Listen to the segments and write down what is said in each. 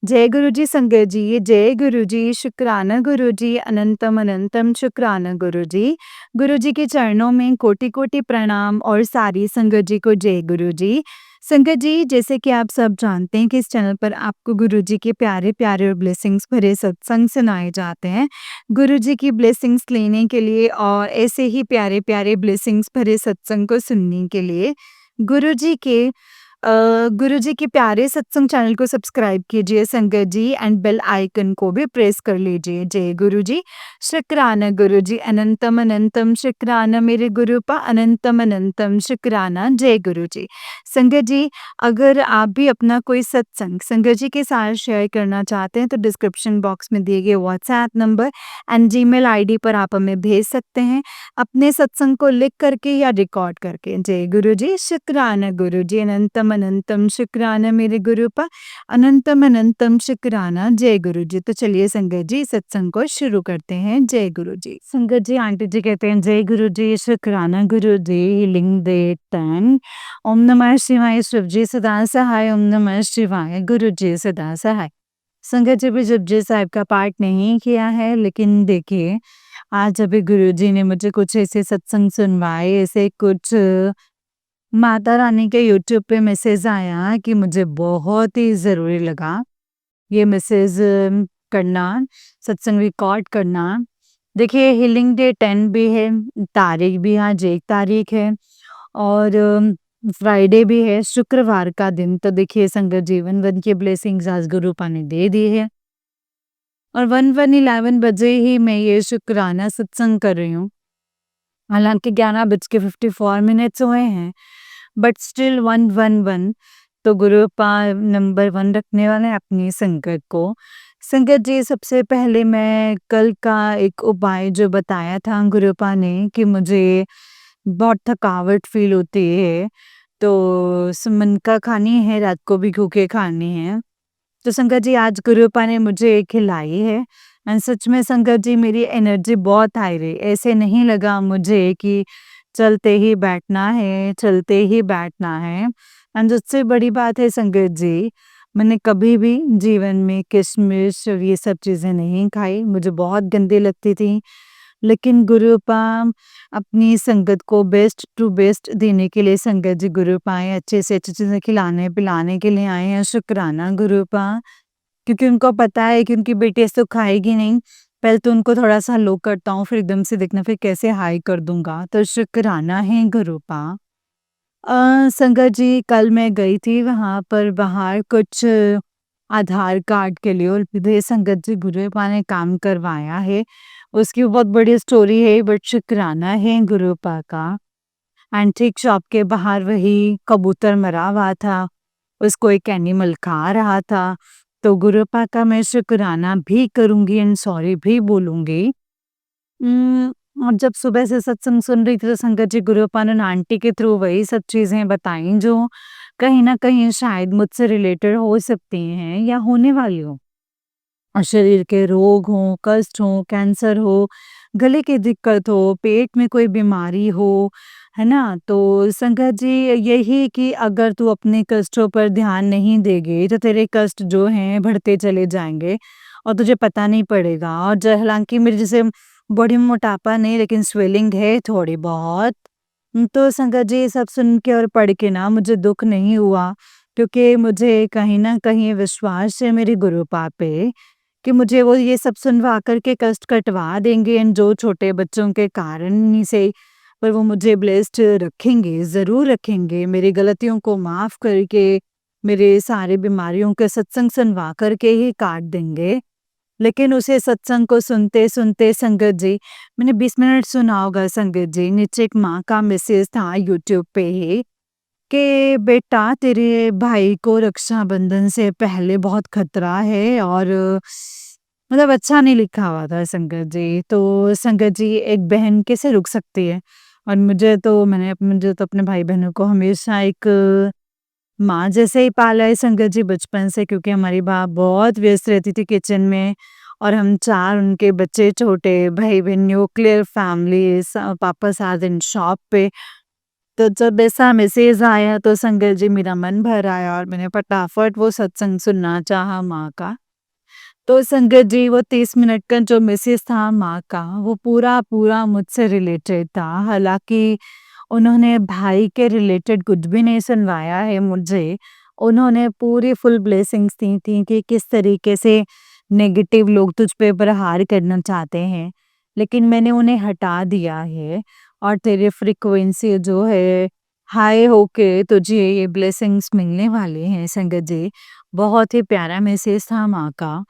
जय गुरु जी संगत जी, जय गुरु जी, शुक्राना गुरु जी, अनंतम अनंतम शुक्राना गुरु जी। गुरु जी के चरणों में कोटि-कोटि प्रणाम और सारी संगत जी को जय गुरु जी। संगत जी, जैसे कि आप सब जानते हैं कि इस चैनल पर आपको गुरु जी के प्यारे-प्यारे और ब्लेसिंग्स भरे सत्संग सुनाए जाते हैं। गुरु जी की ब्लेसिंग्स लेने के लिए और ऐसे ही प्यारे-प्यारे ब्लेसिंग्स भरे सत्संग को सुनने के लिए गुरु जी के गुरु जी के प्यारे सत्संग चैनल को सब्सक्राइब कीजिए संगत जी एंड बेल आइकन को भी प्रेस कर लीजिए। जय गुरु जी, शुक्राना गुरु जी, अनंतम अनंतम शुक्राना मेरे गुरु पा, अनंतम अनंतम शुक्राना जय गुरु जी। संगत जी, अगर आप भी अपना कोई सत्संग संगत जी के साथ शेयर करना चाहते हैं तो डिस्क्रिप्शन बॉक्स में दिए गए WhatsApp number and Gmail ID पर आप हमें भेज सकते हैं अपने सत्संग को लिख करके या रिकॉर्ड करके। जय गुरु जी, शुक्राना गुरु जी, अनंतम अनंतम शुक्राना मेरे गुरु पा, अनंतम अनंतम शुक्राना जय गुरु जी। तो चलिए संगत जी सत्संग को शुरू करते हैं। जय गुरु जी। संगत जी, आंटी जी कहते हैं जय गुरु जी, शुक्राना गुरु जी, लिंग दे 10। ओम नमः शिवाय, शिव जी सदा सहाय, ओम नमः शिवाय, गुरु जी सदा सहाय। संगत जी भी जपजी साहिब का पाठ नहीं किया है, लेकिन देखिए आज अभी गुरुजी ने मुझे कुछ ऐसे सत्संग सुनवाए, ऐसे कुछ माता रानी के यूट्यूब पे मैसेज आया कि मुझे बहुत ही ज़रूरी लगा ये मैसेज करना, सत्संग रिकॉर्ड करना। देखिए हीलिंग डे 10 भी है, तारीख भी आज 1 तारीख है और फ्राइडे भी है, शुक्रवार का दिन। तो देखिए संगत जी 1-1 की ब्लेसिंग्स आज गुरुपा ने दे दी है और 1-1-11 बजे ही मैं ये शुक्राना सत्संग कर रही हूँ। हालाँकि 11:54 हुए हैं, बट स्टिल 1-1-1 तो गुरुपा नंबर 1 रखने वाले हैं अपनी संगत को। संगत जी, सबसे पहले मैं कल का एक उपाय जो बताया था गुरुपा ने कि मुझे बहुत थकावट फ़ील होती है, तो सुमनका खानी है, रात को भिगो के खानी है। तो संगत जी आज गुरुपा ने मुझे खिलाई है एंड सच में संगत जी मेरी एनर्जी बहुत हाई रही। ऐसे नहीं लगा मुझे कि चलते ही बैठना है, चलते ही बैठना है। एंड सबसे बड़ी बात है संगत जी, मैंने कभी भी जीवन में किशमिश और ये सब चीज़ें नहीं खाई, मुझे बहुत गंदी लगती थी। लेकिन गुरुपा अपनी संगत को बेस्ट टू बेस्ट देने के लिए संगत जी गुरुपा आए, अच्छे से अच्छी चीज़ें खिलाने-पिलाने के लिए आए हैं, शुक्राना गुरुपा। क्योंकि उनको पता है कि उनकी बेटी ऐसे तो खाएगी नहीं, पहले तो उनको थोड़ा-सा लो करता हूँ, फिर एकदम से देखना फिर कैसे हाई कर दूँगा, तो शुक्राना है गुरुपा। संगत जी कल मैं गई थी वहाँ पर बाहर कुछ आधार कार्ड के लिए और विधि संगत जी गुरुपा ने काम करवाया है। उसकी बहुत बड़ी स्टोरी है बट शुक्राना है गुरुपा का। एंटीक शॉप के बाहर वही कबूतर मरा हुआ था, उसको एक एनिमल खा रहा था, तो गुरुपा का मैं शुक्राना भी करूँगी एंड सॉरी भी बोलूँगी। और जब सुबह से सत्संग सुन रही थी तो संगत जी गुरुपा ने आंटी के थ्रू वही सब चीज़ें बताई जो कहीं न कहीं शायद मुझसे रिलेटेड हो सकती हैं या होने वाली हों। और शरीर के रोग हों, कष्ट हों, कैंसर हो, गले की दिक्कत हो, पेट में कोई बीमारी हो, है ना? तो संगत जी यही कि अगर तू अपने कष्टों पर ध्यान नहीं देगी तो तेरे कष्ट जो हैं बढ़ते चले जाएँगे और तुझे पता नहीं पड़ेगा। और ज हालाँकि मेरे जैसे बॉडी में मोटापा नहीं लेकिन स्वेलिंग है थोड़ी बहुत। तो संगत जी ये सब सुन के और पढ़ के ना मुझे दुःख नहीं हुआ, क्योंकि मुझे कहीं न कहीं विश्वास है मेरे गुरुपा पे कि मुझे वो ये सब सुनवा कर के कष्ट कटवा देंगे एंड जो छोटे बच्चों के कारण ही से पर वो मुझे ब्लेस्ड रखेंगे, ज़रूर रखेंगे। मेरी गलतियों को माफ़ करके, मेरे सारे बीमारियों के सत्संग सुनवा कर के ही काट देंगे। लेकिन उसे सत्संग को सुनते-सुनते संगत जी मैंने 20 मिनट सुना होगा संगत जी, नीचे एक माँ का मैसेज था यूट्यूब पे ही कि बेटा तेरे भाई को रक्षाबंधन से पहले बहुत खतरा है और मतलब अच्छा नहीं लिखा हुआ था संगत जी। तो संगत जी एक बहन कैसे रुक सकती है? और मुझे तो अपने भाई-बहनों को हमेशा एक माँ जैसे ही पाला है संगत जी बचपन से, क्योंकि हमारी माँ बहुत व्यस्त रहती थी किचन में और हम 4 उनके बच्चे छोटे भाई-बहन न्यूक्लियर फैमिली पापा साथ दिन शॉप पे। तो जब ऐसा मैसेज आया तो संगत जी मेरा मन भर आया और मैंने फटाफट वो सत्संग सुनना चाहा माँ का। तो संगत जी वो 30 मिनट का जो मैसेज था माँ का वो पूरा मुझसे रिलेटेड था। हालाँकि उन्होंने भाई के रिलेटेड कुछ भी नहीं सुनवाया है मुझे। उन्होंने पूरी फुल ब्लेसिंग्स दी थी कि किस तरीके से नेगेटिव लोग तुझ पे प्रहार करना चाहते हैं। लेकिन मैंने उन्हें हटा दिया है और तेरी फ्रीक्वेंसी जो है हाई होके तुझे ये ब्लेसिंग्स मिलने वाले हैं संगत जी। बहुत ही प्यारा मैसेज था माँ का।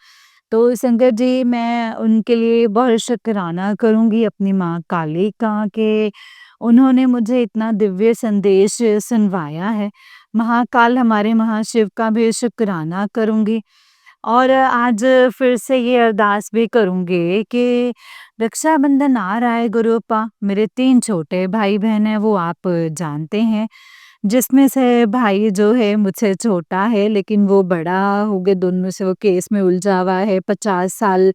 तो संगत जी मैं उनके लिए बहुत शुकराना करूँगी अपनी माँ काली का कि उन्होंने मुझे इतना दिव्य संदेश सुनवाया है। महाकाल हमारे महाशिव का भी शुकराना करूँगी और आज फिर से ये अरदास भी करूँगी कि रक्षाबंधन आ रहा है गुरुपा, मेरे 3 छोटे भाई-बहन हैं वो आप जानते हैं। जिसमें से भाई जो है मुझसे छोटा है लेकिन वो बड़ा हो गया, दोनों में से वो केस में उलझा हुआ है। 50 साल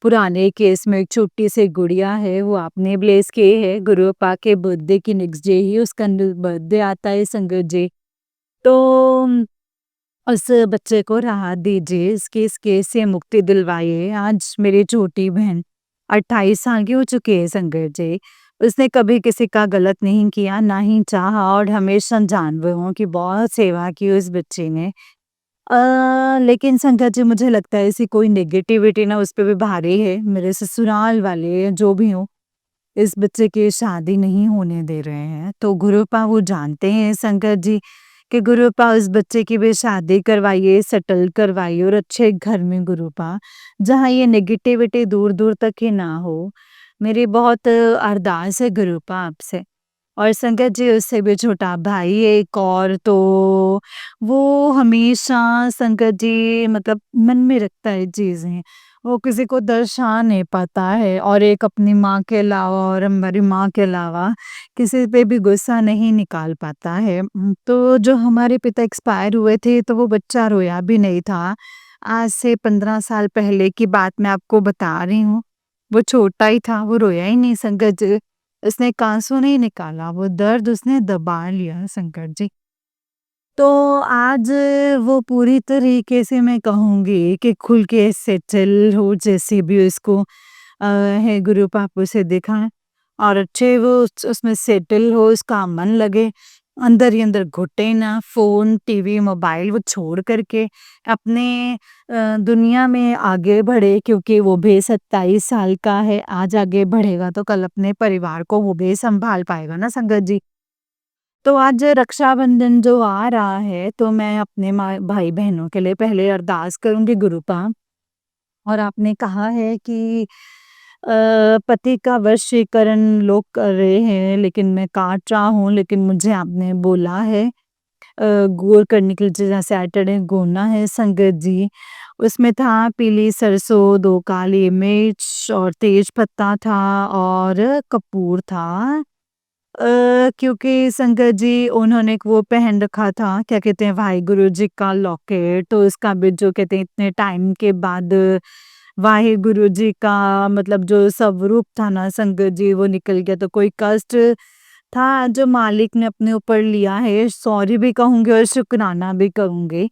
पुराने केस में एक छोटी-सी गुड़िया है, वो आपने ब्लेस की है। गुरुपा के बर्थडे की नेक्स्ट डे ही उसका बर्थडे आता है संगत जी। तो उस बच्चे को राहत दीजिए, इसके इस केस से मुक्ति दिलवाइए। आज मेरी छोटी बहन 28 साल की हो चुकी है संगत जी। उसने कभी किसी का गलत नहीं किया, ना ही चाहा और हमेशा जानवरों की बहुत सेवा की उस बच्चे ने। लेकिन संगत जी मुझे लगता है ऐसी कोई नेगेटिविटी ना उस पे भी भारी है। मेरे ससुराल वाले जो भी हों, इस बच्चे की शादी नहीं होने दे रहे हैं। तो गुरुपा वो जानते हैं संगत जी कि गुरुपा उस बच्चे की भी शादी करवाइए, सेटल करवाइए और अच्छे घर में गुरुपा, जहाँ ये नेगेटिविटी दूर-दूर तक ही ना हो। मेरी बहुत अरदास है गुरुपा आपसे। और संगत जी उससे भी छोटा भाई है एक और, तो वो हमेशा संगत जी मतलब मन में रखता है चीज़ें। वो किसी को दर्शा नहीं पाता है और एक अपनी माँ के अलावा और हमारी माँ के अलावा किसी पे भी गुस्सा नहीं निकाल पाता है। तो जो हमारे पिता एक्सपायर हुए थे तो वो बच्चा रोया भी नहीं था। आज से 15 साल पहले की बात मैं आपको बता रही हूँ। वो छोटा ही था, वो रोया ही नहीं संगत जी। उसने एक आँसू नहीं निकाला, वो दर्द उसने दबा लिया संकट जी। तो आज वो पूरी तरीके से मैं कहूँगी कि खुल के सेटल हो जैसे भी उसको है गुरु पापू से दिखा और अच्छे वो उसमें सेटल हो, उसका मन लगे, अंदर ही अंदर घुटे ना, फ़ोन, टीवी, मोबाइल वो छोड़ कर के अपने दुनिया में आगे बढ़े क्योंकि वो भी 27 साल का है, आज आगे बढ़ेगा तो कल अपने परिवार को वो भी सँभाल पाएगा ना संगत जी। तो आज रक्षाबंधन जो आ रहा है, तो मैं अपने माँ भाई-बहनों के लिए पहले अरदास करूँगी गुरुपा और आपने कहा है कि पति का वशीकरण लोग कर रहे हैं, लेकिन मैं काट रहा हूँ, लेकिन मुझे आपने बोला है घोर करने के लिए जैसे सैटरडे घोरना है संगत जी। उसमें था पीली सरसों, 2 काली मिर्च और तेज पत्ता था और कपूर था। क्योंकि संगत जी उन्होंने एक वो पहन रखा था, क्या कहते हैं वाहेगुरु जी का लॉकेट, तो उसका भी जो कहते हैं इतने टाइम के बाद वाहेगुरु जी का मतलब जो स्वरूप था ना संगत जी वो निकल गया, तो कोई कष्ट था जो मालिक ने अपने ऊपर लिया है, सॉरी भी कहूँगी और शुकराना भी कहूँगी।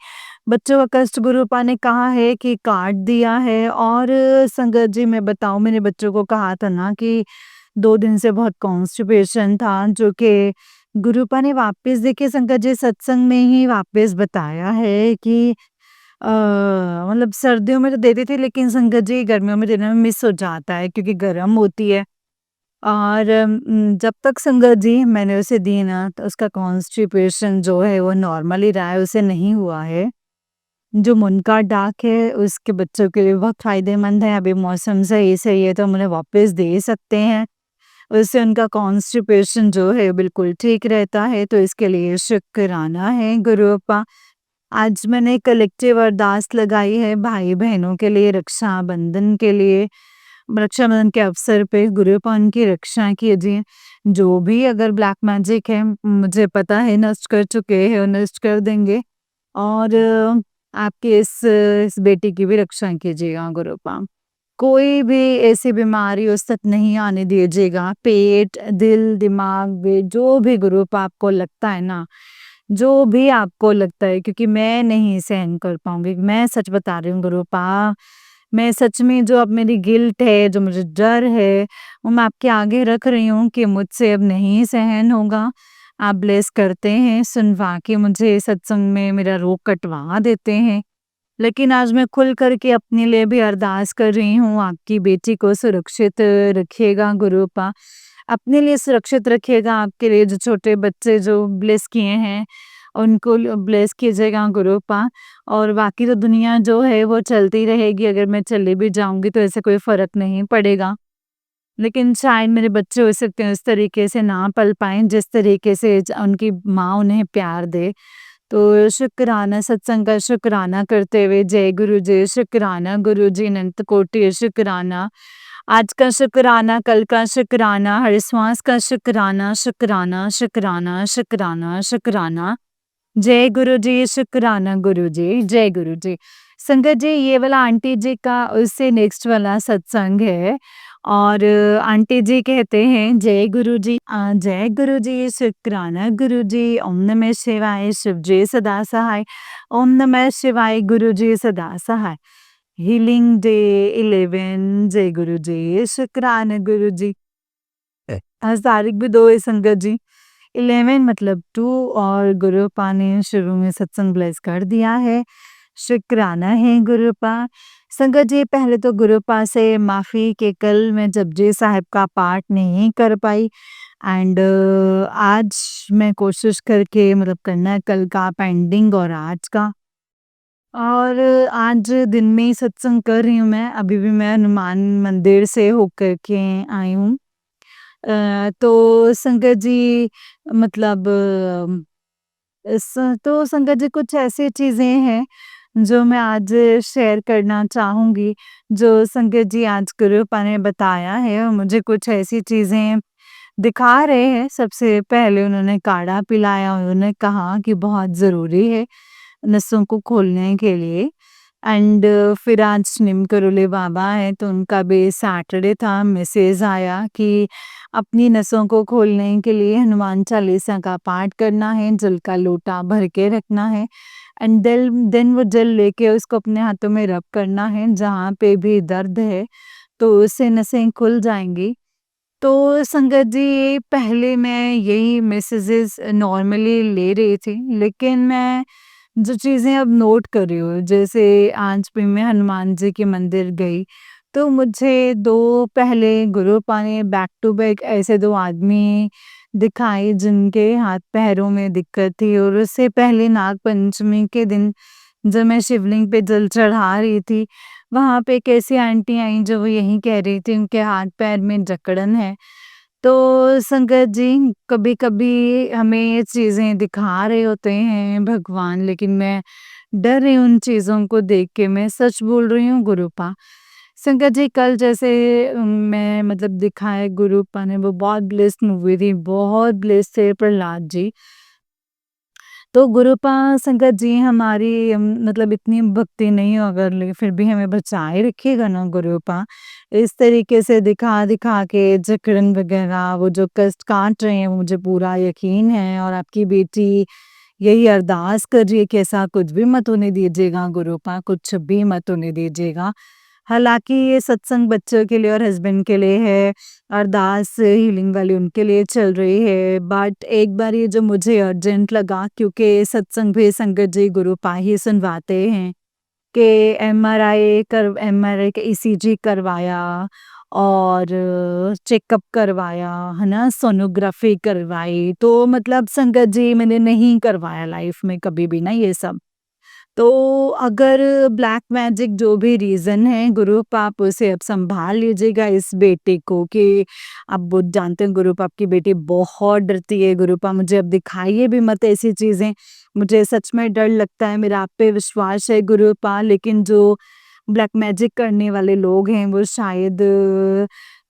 बच्चों का कष्ट गुरुपा ने कहा है कि काट दिया है और संगत जी मैं बताऊँ मैंने बच्चों को कहा था ना कि 2 दिन से बहुत कॉन्स्टिपेशन था जो कि गुरुपा ने वापस देखिए संगत जी सत्संग में ही वापस बताया है कि मतलब सर्दियों में तो देते थे लेकिन संगत जी गर्मियों में देने में मिस हो जाता है क्योंकि गर्म होती है। और जब तक संगत जी मैंने उसे दी ना तो उसका कॉन्स्टिपेशन जो है वो नॉर्मल ही रहा है, उसे नहीं हुआ है। जो मुनका डाक है उसके बच्चों के लिए बहुत फ़ायदेमंद है, अभी मौसम सही है तो हम उन्हें वापस दे सकते हैं। उससे उनका कॉन्स्टिपेशन जो है बिल्कुल ठीक रहता है, तो इसके लिए शुक्राना है गुरुअप्पा। आज मैंने कलेक्टिव अरदास लगाई है भाई-बहनों के लिए, रक्षाबंधन के लिए। रक्षाबंधन के अवसर पे गुरुअप्पा उनकी रक्षा कीजिए। जो भी अगर ब्लैक मैजिक है मुझे पता है नष्ट कर चुके हैं और नष्ट कर देंगे और आपकी इस बेटी की भी रक्षा कीजिएगा गुरुअप्पा। कोई भी ऐसी बीमारी उस तक नहीं आने दीजिएगा। पेट, दिल, दिमाग में जो भी ग्रुप आपको लगता है ना, जो भी आपको लगता है, क्योंकि मैं नहीं सहन कर पाऊँगी। मैं सच बता रही हूँ गुरुपा, मैं सच में जो अब मेरी गिल्ट है, जो मुझे डर है, वो मैं आपके आगे रख रही हूँ कि मुझसे अब नहीं सहन होगा। आप ब्लेस करते हैं, सुनवा के मुझे सत्संग में मेरा रोग कटवा देते हैं। लेकिन आज मैं खुल कर के अपने लिए भी अरदास कर रही हूँ, आपकी बेटी को सुरक्षित रखिएगा गुरुपा। अपने लिए सुरक्षित रखिएगा, आपके लिए जो छोटे बच्चे जो ब्लेस किए हैं, उनको ब्लेस कीजिएगा गुरुपा। और बाकी तो दुनिया जो है वो चलती रहेगी, अगर मैं चली भी जाऊँगी तो ऐसे कोई फ़र्क नहीं पड़ेगा। लेकिन शायद मेरे बच्चे हो सकते हैं उस तरीके से ना पल पाएँ, जिस तरीके से उनकी माँ उन्हें प्यार दे। तो शुक्राना, सत्संग का शुक्राना करते हुए जय गुरु जी, शुक्राना गुरु जी, अनंत कोटि शुक्राना। आज का शुक्राना, कल का शुक्राना, हर श्वास का शुक्राना, शुक्राना, शुक्राना, शुक्राना, शुक्राना। जय गुरु जी, शुक्राना गुरु जी, जय गुरु जी। संगत जी, ये वाला आंटी जी का उससे नेक्स्ट वाला सत्संग है। और आंटी जी कहते हैं, जय गुरु जी, जय गुरु जी, शुक्राना गुरु जी, ओम नमः शिवाय, शिव जी सदा सहाय, ओम नमः शिवाय, गुरु जी सदा सहाय। हीलिंग डे 11, जय गुरु जी, शुक्राना गुरु जी। आज तारीख भी 2 है संगत जी। 11 मतलब 2, और गुरुपा ने शुरू में सत्संग ब्लेस कर दिया है। शुक्राना है गुरुपा। संगत जी, पहले तो गुरुपा से माफ़ी कि कल मैं जपजी साहिब का पाठ नहीं कर पाई। एंड आज मैं कोशिश करके मतलब करना है, कल का पेंडिंग और आज का। और आज दिन में ही सत्संग कर रही हूँ मैं, अभी भी मैं हनुमान मंदिर से होकर के आई हूँ। तो संगत जी, मतलब तो संगत जी, कुछ ऐसी चीज़ें हैं जो मैं आज शेयर करना चाहूँगी, जो संगत जी आज गुरुपा ने बताया है, और मुझे कुछ ऐसी चीज़ें दिखा रहे हैं। सबसे पहले उन्होंने काढ़ा पिलाया, उन्होंने कहा कि बहुत ज़रूरी है नसों को खोलने के लिए। एंड फिर आज निम करोली बाबा हैं, तो उनका भी सैटरडे था, मैसेज आया कि अपनी नसों को खोलने के लिए हनुमान चालीसा का पाठ करना है, जल का लोटा भर के रखना है। एंड देन वो जल लेके उसको अपने हाथों में रब करना है, जहाँ पे भी दर्द है, तो उससे नसें खुल जाएँगी। तो संगत जी, पहले मैं यही मैसेजेस नॉर्मली ले रही थी, लेकिन मैं जो चीज़ें अब नोट कर रही हूँ, जैसे आज भी मैं हनुमान जी के मंदिर गई, तो मुझे 2 पहले गुरुपा ने बैक टू बैक ऐसे 2 आदमी दिखाए जिनके हाथ-पैरों में दिक्कत थी। और उससे पहले नाग पंचमी के दिन जब मैं शिवलिंग पे जल चढ़ा रही थी, वहाँ पे एक ऐसी आंटी आईं जो वो यही कह रही थी उनके हाथ-पैर में जकड़न है। तो संगत जी, कभी-कभी हमें ये चीज़ें दिखा रहे होते हैं भगवान, लेकिन मैं डर रही हूँ उन चीज़ों को देख के, मैं सच बोल रही हूँ गुरुपा। संगत जी, कल जैसे मैं मतलब दिखाए गुरुपा ने, वो बहुत ब्लेस्ड मूवी थी, बहुत ब्लेस्ड थे प्रहलाद जी। तो गुरुपा संगत जी, हमारी मतलब इतनी भक्ति नहीं हो अगर, ले फिर भी हमें बचाए रखिएगा ना गुरुपा। इस तरीके से दिखा-दिखा के जकड़न वगैरह, वो जो कष्ट काट रहे हैं, वो मुझे पूरा यकीन है, और आपकी बेटी यही अरदास कर रही है कि ऐसा कुछ भी मत होने दीजिएगा गुरुपा, कुछ भी मत होने दीजिएगा। हालाँकि ये सत्संग बच्चों के लिए और हस्बैंड के लिए है, अरदास हीलिंग वाली उनके लिए चल रही है, बट एक बार ये जो मुझे अर्जेंट लगा, क्योंकि सत्संग भी संगत जी गुरुपा ही सुनवाते हैं, कि एमआरआई का ईसीजी करवाया, और चेकअप करवाया, है ना? सोनोग्राफी करवाई, तो मतलब संगत जी, मैंने नहीं करवाया लाइफ में कभी भी ना ये सब। तो अगर ब्लैक मैजिक जो भी रीज़न है गुरुप, आप उसे अब सँभाल लीजिएगा इस बेटी को, कि आप वो जानते हैं गुरुप, आपकी बेटी बहुत डरती है गुरुपा, मुझे अब दिखाइए भी मत ऐसी चीज़ें। मुझे सच में डर लगता है, मेरा आप पे विश्वास है गुरुपा, लेकिन जो ब्लैक मैजिक करने वाले लोग हैं वो शायद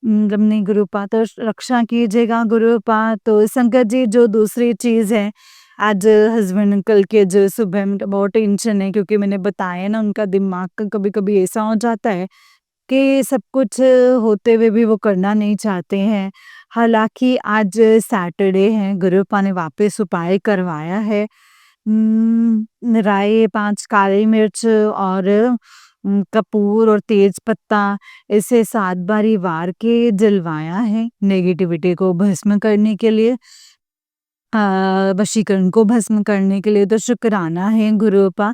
मतलब नहीं गुरुपा, तो रक्षा कीजिएगा गुरुपा। तो संकट जी, जो दूसरी चीज़ है, आज हस्बैंड अंकल के जो सुबह में बहुत टेंशन है, क्योंकि मैंने बताया ना उनका दिमाग का कभी-कभी ऐसा हो जाता है कि सब कुछ होते हुए भी वो करना नहीं चाहते हैं। हालाँकि आज सैटरडे है, गुरुपा ने वापस उपाय करवाया है। राई 5 काली मिर्च और कपूर और तेज पत्ता इसे 7 बारी वार के जलवाया है, नेगेटिविटी को भस्म करने के लिए। वशीकरण को भस्म करने के लिए तो शुक्राना है गुरुपा।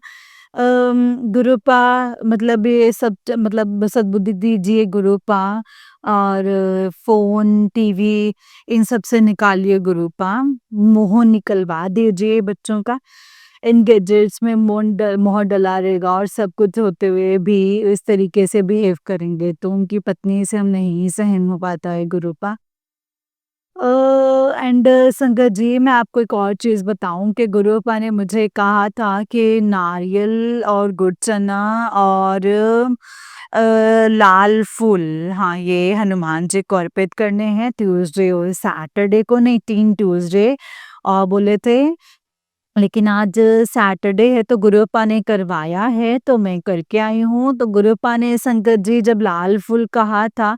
गुरुपा मतलब ये सब मतलब सद्बुद्धि दीजिए गुरुपा, और फ़ोन, टीवी इन सब से निकालिए गुरुपा। मोह निकलवा दीजिए बच्चों का। इन गैजेट्स में मोह डला रहेगा और सब कुछ होते हुए भी इस तरीके से बिहेव करेंगे तो उनकी पत्नी से हम नहीं सहन हो पाता है गुरुपा। एंड संगत जी, मैं आपको एक और चीज़ बताऊँ कि गुरुपा ने मुझे कहा था कि नारियल और गुड़ चना और लाल फूल, हाँ, ये हनुमान जी को अर्पित करने हैं ट्यूसडे और सैटरडे को, नहीं 3 ट्यूसडे बोले थे। लेकिन आज सैटरडे है तो गुरुपा ने करवाया है तो मैं करके आई हूँ। तो गुरुपा ने संगत जी जब लाल फूल कहा था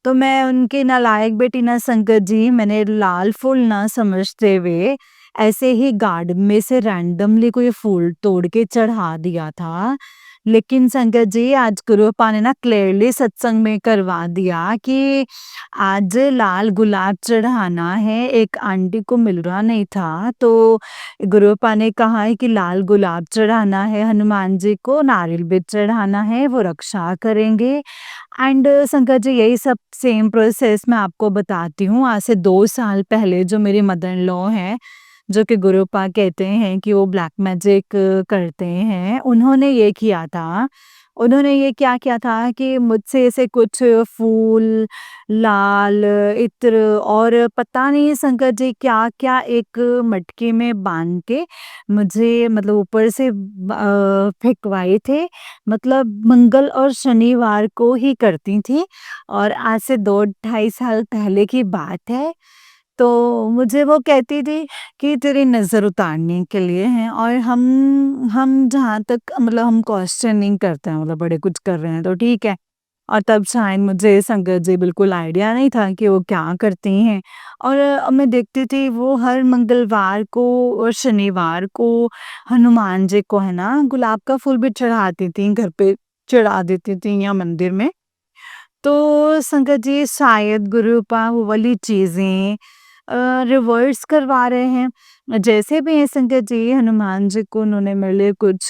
तो मैं उनकी नालायक बेटी ना संगत जी, मैंने लाल फूल ना समझते हुए ऐसे ही गार्डन में से रैंडमली कोई फूल तोड़ के चढ़ा दिया था। लेकिन संगत जी आज गुरुपा ने ना क्लियरली सत्संग में करवा दिया कि आज लाल गुलाब चढ़ाना है, एक आंटी को मिल रहा नहीं था तो गुरुपा ने कहा है कि लाल गुलाब चढ़ाना है हनुमान जी को, नारियल भी चढ़ाना है, वो रक्षा करेंगे। एंड शंकर जी यही सब सेम प्रोसेस मैं आपको बताती हूँ। आज से 2 साल पहले जो मेरे मदर इन लॉ हैं, जो कि गुरुपा कहते हैं कि वो ब्लैक मैजिक करते हैं, उन्होंने ये किया था। उन्होंने ये क्या किया था कि मुझसे ऐसे कुछ फूल, लाल इत्र और पता नहीं शंकर जी क्या-क्या एक मटके में बाँध के मुझे मतलब ऊपर से फेंकवाए थे। मतलब मंगल और शनिवार को ही करती थी और आज से 2 ढाई साल पहले की बात है। तो मुझे वो कहती थी कि तेरी नज़र उतारने के लिए हैं, और हम जहाँ तक मतलब हम क्वेश्चन नहीं करते हैं, मतलब बड़े कुछ कर रहे हैं तो ठीक है। और तब शायद मुझे संगत जी बिल्कुल आइडिया नहीं था कि वो क्या करती हैं। और मैं देखती थी वो हर मंगलवार को और शनिवार को हनुमान जी को है ना गुलाब का फूल भी चढ़ाती थी, घर पे चढ़ा देती थी या मंदिर में। तो संगत जी शायद गुरुपा वो वाली चीज़ें रिवर्स करवा रहे हैं। जैसे भी हैं संगत जी, हनुमान जी को उन्होंने मेरे लिए कुछ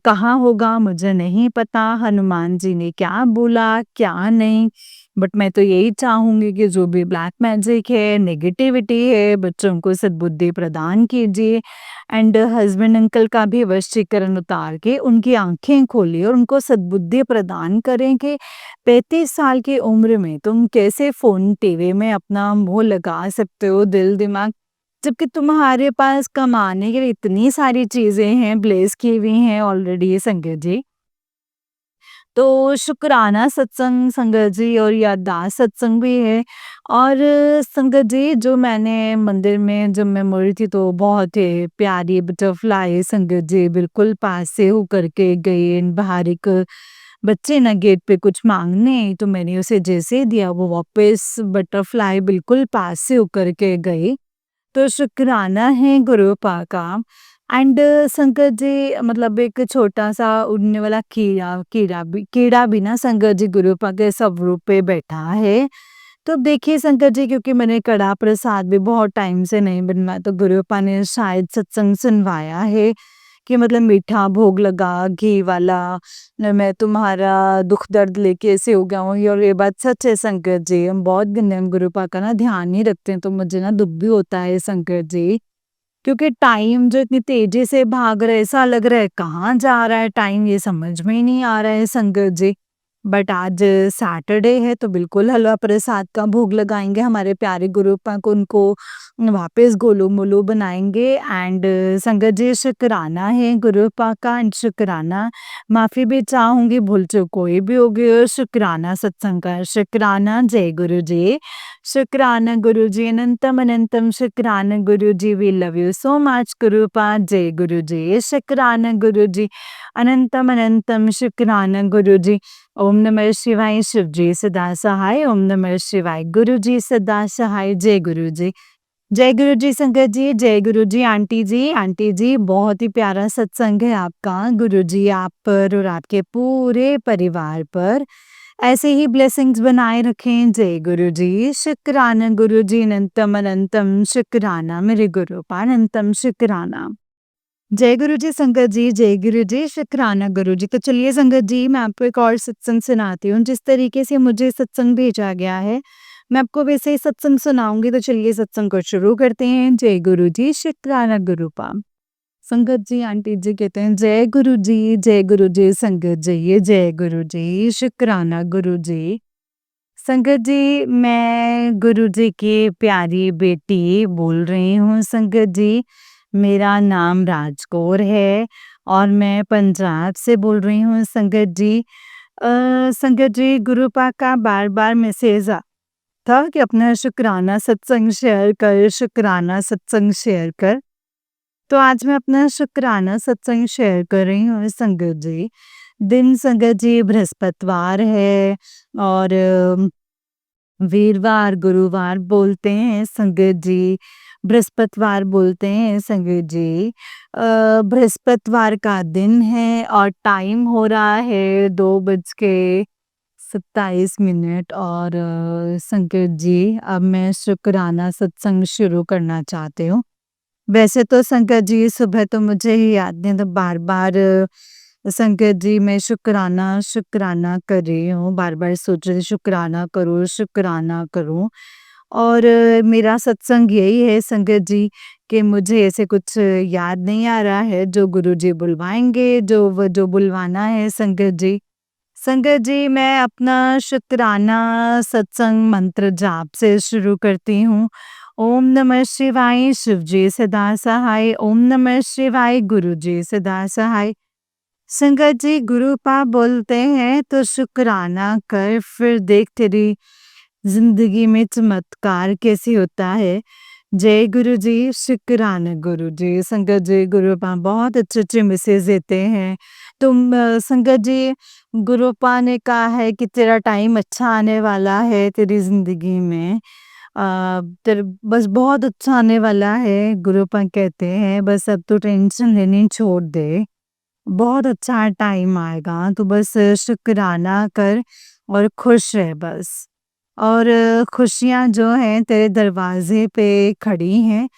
कहा होगा, मुझे नहीं पता हनुमान जी ने क्या बोला, क्या नहीं। बट मैं तो यही चाहूँगी कि जो भी ब्लैक मैजिक है, नेगेटिविटी है, बच्चों को सद्बुद्धि प्रदान कीजिए। एंड हस्बैंड अंकल का भी वशीकरण उतार के उनकी आँखें खोलिए और उनको सद्बुद्धि प्रदान करें कि 35 साल की उम्र में तुम कैसे फ़ोन, टीवी में अपना मोह लगा सकते हो, दिल-दिमाग, जबकि तुम्हारे पास कमाने के लिए इतनी सारी चीज़ें हैं, ब्लेस की हुई हैं ऑलरेडी संगत जी। तो शुक्राना सत्संग संगत जी और याददाश्त सत्संग भी है। और संगत जी जो मैंने मंदिर में जब मैं मुड़ी थी तो बहुत ही प्यारी बटरफ्लाई संगत जी बिल्कुल पास से होकर के गई। बाहर एक बच्चे ना गेट पे कुछ मांगने तो मैंने उसे जैसे ही दिया वो वापस बटरफ्लाई बिल्कुल पास से होकर के गई। तो शुक्राना है गुरुपा का। एंड संगत जी मतलब एक छोटा-सा उड़ने वाला कीड़ा भी ना संगत जी गुरुपा के स्वरूप पे बैठा है। तो देखिए संगत जी क्योंकि मैंने कड़ा प्रसाद भी बहुत टाइम से नहीं बनवाया तो गुरुपा ने शायद सत्संग सुनवाया है कि मतलब मीठा भोग लगा, घी वाला, मैं तुम्हारा दुःख दर्द लेके ऐसे हो गया हूँ। और ये बात सच है संकट जी, हम बहुत गंदे हम गुरुपा का ना ध्यान नहीं रखते हैं तो मुझे ना दुःख भी होता है संकट जी। क्योंकि टाइम जो इतनी तेज़ी से भाग रहा है, ऐसा लग रहा है कहाँ जा रहा है टाइम ये समझ में ही नहीं आ रहा है संकट जी। बट आज सैटरडे है तो बिल्कुल हलवा प्रसाद का भोग लगाएँगे हमारे प्यारे गुरुपा को, उनको वापस गोलू-मोलू बनाएँगे। एंड संगत जी शुकराना है गुरुपा का एंड शुकराना, माफ़ी भी चाहूँगी भूल-चूक कोई भी होगी और शुकराना सत्संग का शुकराना। जय गुरु जी। शुकराना गुरु जी, अनंतम अनंतम शुकराना Guru ji, we love you so much गुरुपा। जय गुरु जी, शुकराना गुरु जी। अनंतम अनंतम शुक्राना गुरुजी। ओम नमः शिवाय शिवजी सदा सहाय। ओम नमः शिवाय गुरुजी सदा सहाय। जय गुरुजी। जय गुरु जी संगत जी, जय गुरु जी आंटी जी बहुत ही प्यारा सत्संग है आपका। गुरु जी आप पर और आपके पूरे परिवार पर ऐसे ही ब्लेसिंग्स बनाए रखें। जय गुरु जी। शुक्राना गुरु जी, अनंतम अनंतम शुक्राना मेरे गुरु पा, अनंतम शुक्राना। जय गुरु जी संगत जी, जय गुरु जी, शुक्राना गुरु जी। तो चलिए संगत जी, मैं आपको एक और सत्संग सुनाती हूँ। जिस तरीके से मुझे सत्संग भेजा गया है, मैं आपको वैसे ही सत्संग सुनाऊंगी। तो चलिए सत्संग को शुरू करते हैं। जय गुरु जी, शुक्राना गुरु पा। संगत जी आंटी जी कहते हैं जय गुरु जी, जय गुरु जी संगत जी, ये जय गुरु जी, शुक्राना गुरु जी। संगत जी, मैं गुरु जी की प्यारी बेटी बोल रही हूँ। संगत जी, मेरा नाम राजकौर है और मैं पंजाब से बोल रही हूँ। संगत जी, संगत जी, गुरु पाक का बार-बार मैसेज था कि अपना शुक्राना सत्संग शेयर कर, शुक्राना सत्संग शेयर कर। तो आज मैं अपना शुक्राना सत्संग शेयर कर रही हूँ संगत जी। दिन संगत जी बृहस्पतिवार है और वीरवार, गुरुवार बोलते हैं संगत जी, बृहस्पतिवार बोलते हैं संगत जी। बृहस्पतिवार का दिन है और टाइम हो रहा है 2:27 और संगत जी, अब मैं शुक्राना सत्संग शुरू करना चाहती हूँ। वैसे तो संगत जी सुबह तो मुझे ही याद नहीं था, बार-बार संगत जी मैं शुक्राना, शुक्राना कर रही हूँ, बार-बार सोच रही शुक्राना करूँ और मेरा सत्संग यही है संगत जी कि मुझे ऐसे कुछ याद नहीं आ रहा है, जो गुरुजी बुलवाएँगे, जो बुलवाना है संगत जी। संगत जी, मैं अपना शुक्राना सत्संग मंत्र जाप से शुरू करती हूँ। ओम नमः शिवाय शिवजी सदा सहाय। ओम नमः शिवाय गुरुजी सदा सहाय। संगत जी, गुरु पाप बोलते हैं तो शुक्राना कर, फिर देख तेरी जिंदगी में चमत्कार कैसे होता है। जय गुरु जी, शुक्राना गुरु जी। संगत जी, गुरु पाप बहुत अच्छे-अच्छे मैसेज देते हैं। तुम संगत जी, गुरु पा ने कहा है कि तेरा टाइम अच्छा आने वाला है तेरी ज़िंदगी में। तेरे बस बहुत अच्छा आने वाला है, गुरु पा कहते हैं, बस अब तो टेंशन लेनी छोड़ दे। बहुत अच्छा टाइम आएगा, तू बस शुक्राना कर और खुश रह बस। और खुशियाँ जो हैं तेरे दरवाज़े पे खड़ी हैं,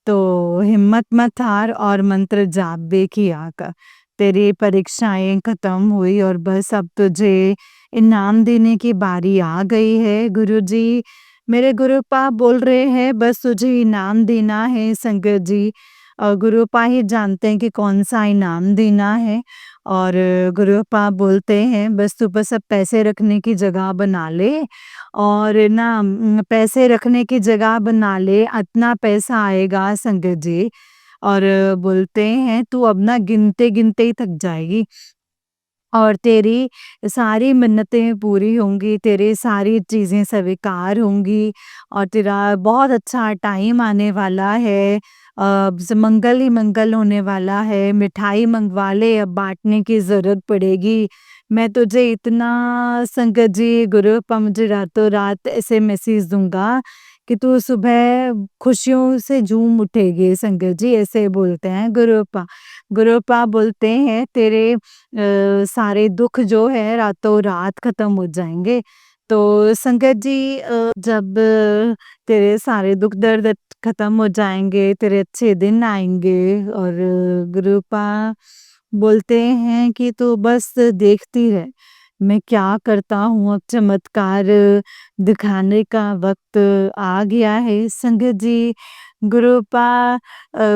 तो हिम्मत मत हार और मंत्र जाप भी किया कर। तेरी परीक्षाएँ खत्म हुई और बस अब तुझे इनाम देने की बारी आ गई है। गुरुजी, मेरे गुरु पाप बोल रहे हैं बस तुझे इनाम देना है संगत जी। गुरु पा ही जानते हैं कि कौन-सा इनाम देना है और गुरु पाप बोलते हैं बस तू बस अब पैसे रखने की जगह बना ले और ना पैसे रखने की जगह बना ले, इतना पैसा आएगा संगत जी और बोलते हैं तू अब ना गिनते-गिनते ही थक जाएगी और तेरी सारी मन्नतें पूरी होंगी, तेरी सारी चीज़ें स्वीकार होंगी और तेरा बहुत अच्छा टाइम आने वाला है। मंगल ही मंगल होने वाला है, मिठाई मंगवा ले, अब बाँटने की ज़रूरत पड़ेगी। मैं तुझे इतना संगत जी गुरु पा मुझे रातों रात ऐसे मैसेज दूँगा कि तू सुबह खुशियों से झूम उठेगी संगत जी, ऐसे बोलते हैं गुरु पा। गुरु पा बोलते हैं तेरे सारे दुख जो है रातों रात खत्म हो जाएँगे। तो संगत जी, जब तेरे सारे दुख दर्द खत्म हो जाएँगे, तेरे अच्छे दिन आएँगे और गुरु पा बोलते हैं कि तू बस देखती रह, मैं क्या करता हूँ, अब चमत्कार दिखाने का वक़्त आ गया है। संगत जी, गुरु पा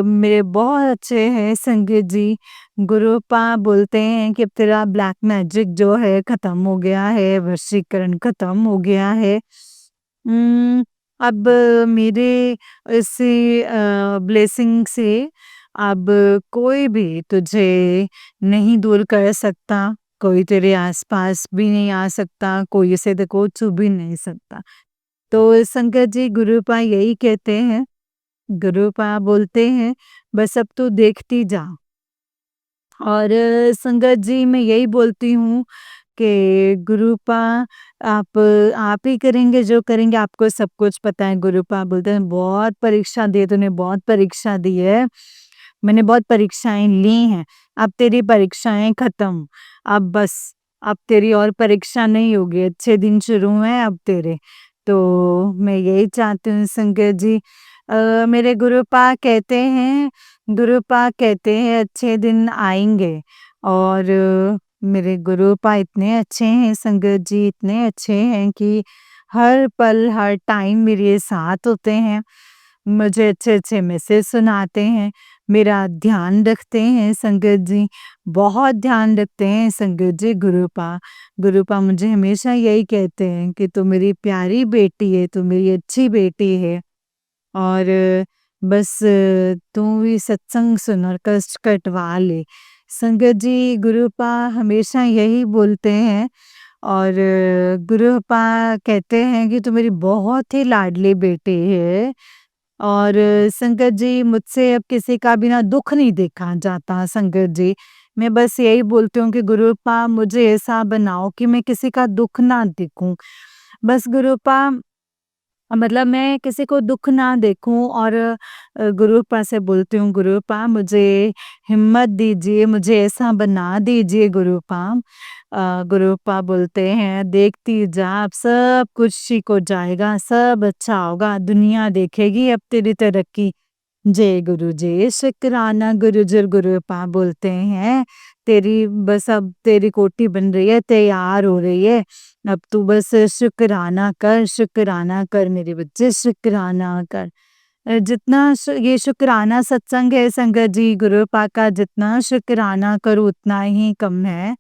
मेरे बहुत अच्छे हैं संगत जी। गुरु पा बोलते हैं कि अब तेरा ब्लैक मैजिक जो है खत्म हो गया है, वशीकरण खत्म हो गया है। अब मेरे इसी ब्लेसिंग से अब कोई भी तुझे नहीं दूर कर सकता, कोई तेरे आस-पास भी नहीं आ सकता, कोई इसे देखो छू भी नहीं सकता। तो संगत जी, गुरुपा यही कहते हैं, गुरुपा बोलते हैं, बस अब तू देखती जा। और संगत जी मैं यही बोलती हूँ कि गुरुपा आप ही करेंगे जो करेंगे, आपको सब कुछ पता है। गुरुपा बोलते हैं बहुत परीक्षा दी है तूने, बहुत परीक्षा दी है। मैंने बहुत परीक्षाएँ ली हैं, अब तेरी परीक्षाएँ खत्म। अब बस, अब तेरी और परीक्षा नहीं होगी, अच्छे दिन शुरू हैं अब तेरे। तो मैं यही चाहती हूँ संगत जी। मेरे गुरुपा कहते हैं अच्छे दिन आएँगे। और मेरे गुरुपा इतने अच्छे हैं संगत जी, इतने अच्छे हैं कि हर पल, हर टाइम मेरे साथ होते हैं। मुझे अच्छे-अच्छे मैसेज सुनाते हैं, मेरा ध्यान रखते हैं संगत जी, बहुत ध्यान रखते हैं संगत जी गुरुपा। गुरुपा मुझे हमेशा यही कहते हैं कि तू मेरी प्यारी बेटी है, तू मेरी अच्छी बेटी है। और बस तू भी सत्संग सुन और कष्ट कटवा ले। संगत जी गुरुपा हमेशा यही बोलते हैं। और गुरुपा कहते हैं कि तू मेरी बहुत ही लाडली बेटी है। और संगत जी मुझसे अब किसी का भी ना दुःख नहीं देखा जाता संगत जी। मैं बस यही बोलती हूँ कि गुरुपा मुझे ऐसा बनाओ कि मैं किसी का दुःख ना देखूँ। बस गुरुपा मतलब मैं किसी को दुःख ना देखूँ। और गुरुपा से बोलती हूँ गुरुपा मुझे हिम्मत दीजिए, मुझे ऐसा बना दीजिए गुरुपा। गुरुपा बोलते हैं देखती जा अब सब कुछ ठीक हो जाएगा, सब अच्छा होगा, दुनिया देखेगी अब तेरी तरक्की। जय गुरु जी, शुक्राना गुरुजर गुरुपा बोलते हैं, तेरी बस अब तेरी कोठी बन रही है, तैयार हो रही है। अब तू बस शुक्राना कर मेरे बच्चे, शुक्राना कर। जितना ये शुक्राना सत्संग है संगत जी, गुरुपा का जितना शुक्राना करो उतना ही कम है।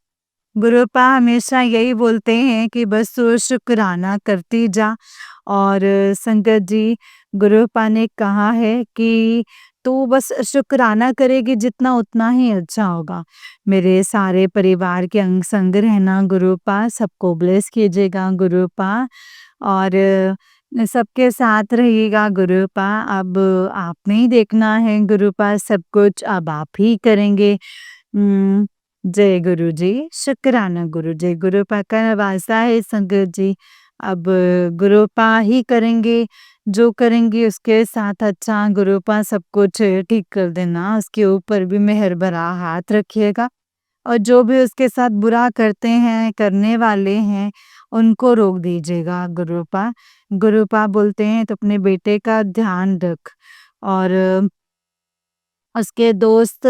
गुरुपा हमेशा यही बोलते हैं कि बस तू शुक्राना करती जा। और संगत जी गुरुपा ने कहा है कि तू बस शुक्राना करेगी जितना उतना ही अच्छा होगा। मेरे सारे परिवार के अंग संग रहना गुरुपा, सबको ब्लेस कीजिएगा गुरुपा। और सबके साथ रहिएगा गुरुपा। अब आपने ही देखना है गुरुपा, सब कुछ अब आप ही करेंगे। हुँ, जय गुरु जी, शुक्राना गुरु जी, गुरुपा का नवाज़ा है संगत जी। अब गुरुपा ही करेंगे, जो करेंगे उसके साथ अच्छा गुरुपा सब कुछ ठीक कर देना, उसके ऊपर भी मेहर भरा हाथ रखिएगा। और जो भी उसके साथ बुरा करते हैं, करने वाले हैं, उनको रोक दीजिएगा गुरुपा। गुरुपा बोलते हैं तो अपने बेटे का ध्यान रख। और उसके दोस्त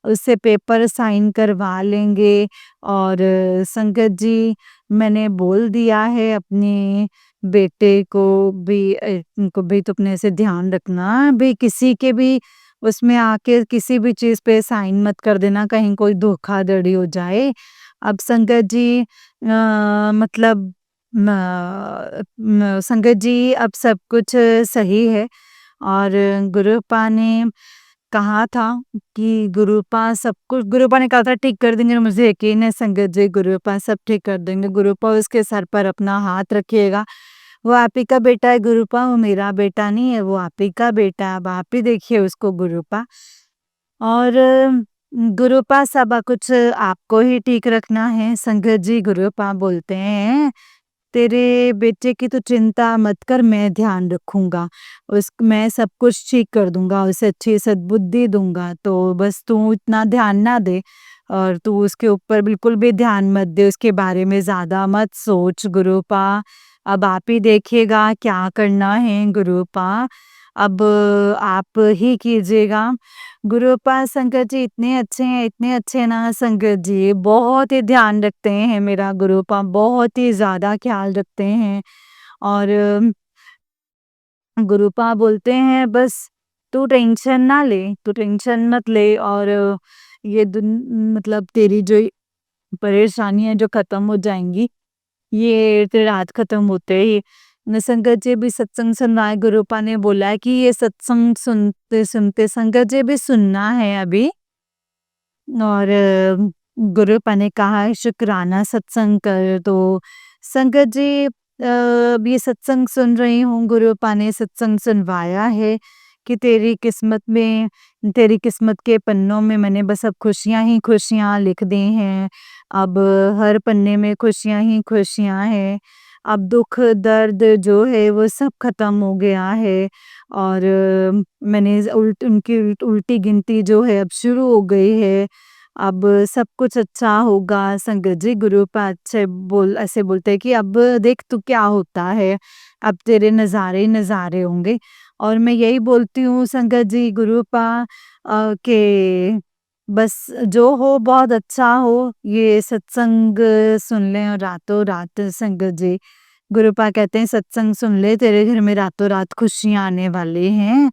उससे पेपर साइन करवा लेंगे। और संगत जी मैंने बोल दिया है अपने बेटे को भी, उनको भी तो अपने से ध्यान रखना भी, किसी के भी उसमें आके किसी भी चीज़ पे साइन मत कर देना, कहीं कोई धोखाधड़ी हो जाए। अब संगत जी मतलब संगत जी अब सब कुछ सही है। और गुरुपा ने कहा था कि गुरुपा ने कहा था ठीक कर देंगे, और मुझे यकीन है संगत जी गुरुपा सब ठीक कर देंगे। गुरुपा उसके सर पर अपना हाथ रखिएगा। वो आप ही का बेटा है गुरुपा, वो मेरा बेटा नहीं है, वो आप ही का बेटा है। अब आप ही देखिए उसको गुरुपा। और गुरुपा सब कुछ आपको ही ठीक रखना है संगत जी। गुरुपा बोलते हैं तेरे बेटे की तो चिंता मत कर, मैं ध्यान रखूँगा। मैं सब कुछ ठीक कर दूँगा, उसे अच्छी सद्बुद्धि दूँगा, तो बस तू इतना ध्यान ना दे। और तू उसके ऊपर बिल्कुल भी ध्यान मत दे, उसके बारे में ज़्यादा मत सोच गुरुपा। अब आप ही देखिएगा क्या करना है गुरुपा, अब आप ही कीजिएगा। गुरुपा संगत जी इतने अच्छे ना संगत जी, बहुत ही ध्यान रखते हैं मेरा गुरुपा, बहुत ही ज़्यादा ख़्याल रखते हैं। और गुरुपा बोलते हैं बस तू टेंशन ना ले, तू टेंशन मत ले। और ये मतलब तेरी जो परेशानियाँ जो ख़त्म हो जाएँगी, ये तेरी रात ख़त्म होते ही। संगत जी भी सत्संग सुनवाए, गुरुपा ने बोला है कि ये सत्संग सुनते-सुनते संगत जी भी सुनना है अभी। और गुरुपा ने कहा है शुक्राना सत्संग कर, तो संगत जी अब ये सत्संग सुन रही हूँ, गुरुपा ने सत्संग सुनवाया है कि तेरी किस्मत के पन्नों में मैंने बस अब खुशियाँ ही खुशियाँ लिख दी हैं। अब हर पन्ने में खुशियाँ ही खुशियाँ हैं। अब दुःख दर्द जो है वो सब ख़त्म हो गया है और मैंने उनकी उल्टी गिनती जो है अब शुरू हो गई है। अब सब कुछ अच्छा होगा। संगत जी गुरु अच्छे ऐसे बोलते हैं कि अब देख तू क्या होता है, अब तेरे नज़ारे ही नज़ारे होंगे। और मैं यही बोलती हूँ संगत जी कि बस जो हो बहुत अच्छा हो, ये सत्संग सुन लें और रातों रात संगत जी गुरुपा कहते हैं सत्संग सुन ले तेरे घर में रातों रात खुशियाँ आने वाली हैं।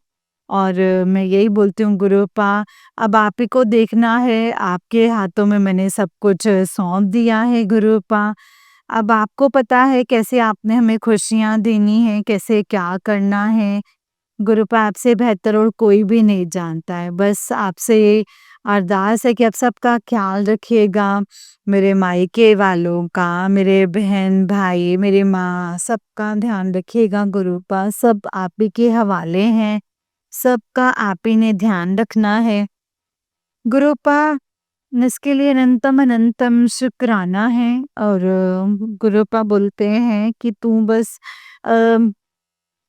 और मैं यही बोलती हूँ गुरुपा अब आप ही को देखना है, आपके हाथों में मैंने सब कुछ सौंप दिया है गुरुपा। अब आपको पता है कैसे आपने हमें खुशियाँ देनी है, कैसे क्या करना है। गुरुपा आपसे बेहतर और कोई भी नहीं जानता है। बस आपसे ये अरदास है कि आप सबका ख़्याल रखिएगा, मेरे मायके वालों का, मेरे बहन-भाई, मेरी माँ, सबका ध्यान रखिएगा गुरुपा। सब आप ही के हवाले हैं, सबका आप ही ने ध्यान रखना है। गुरुपा इसके लिए अनंतम अनंतम शुक्राना है और गुरुपा बोलते हैं कि तू बस अ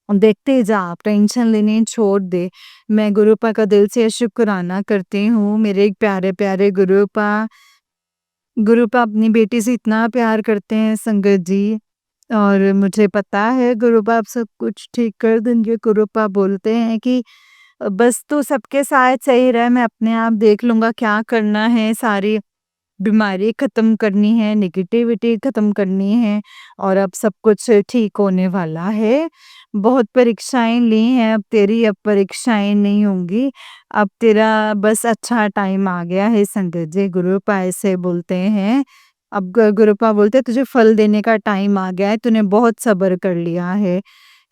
देखते जा, आप टेंशन लेनी छोड़ दे। मैं गुरुपा का दिल से शुक्राना करती हूँ, मेरे प्यारे-प्यारे गुरुपा। गुरुपा अपनी बेटी से इतना प्यार करते हैं संगत जी और मुझे पता है गुरुपा आप सब कुछ ठीक कर देंगे। गुरुपा बोलते हैं कि बस तू सबके साथ सही रह, मैं अपने आप देख लूँगा क्या करना है, सारी बीमारी खत्म करनी है, नेगेटिविटी खत्म करनी है और अब सब कुछ ठीक होने वाला है। बहुत परीक्षाएँ ली हैं, अब तेरी अब परीक्षाएँ नहीं होंगी। अब तेरा बस अच्छा टाइम आ गया है संगत जी, गुरुपा ऐसे बोलते हैं। अब गुरुपा बोलते हैं तुझे फल देने का टाइम आ गया है, तूने बहुत सब्र कर लिया है।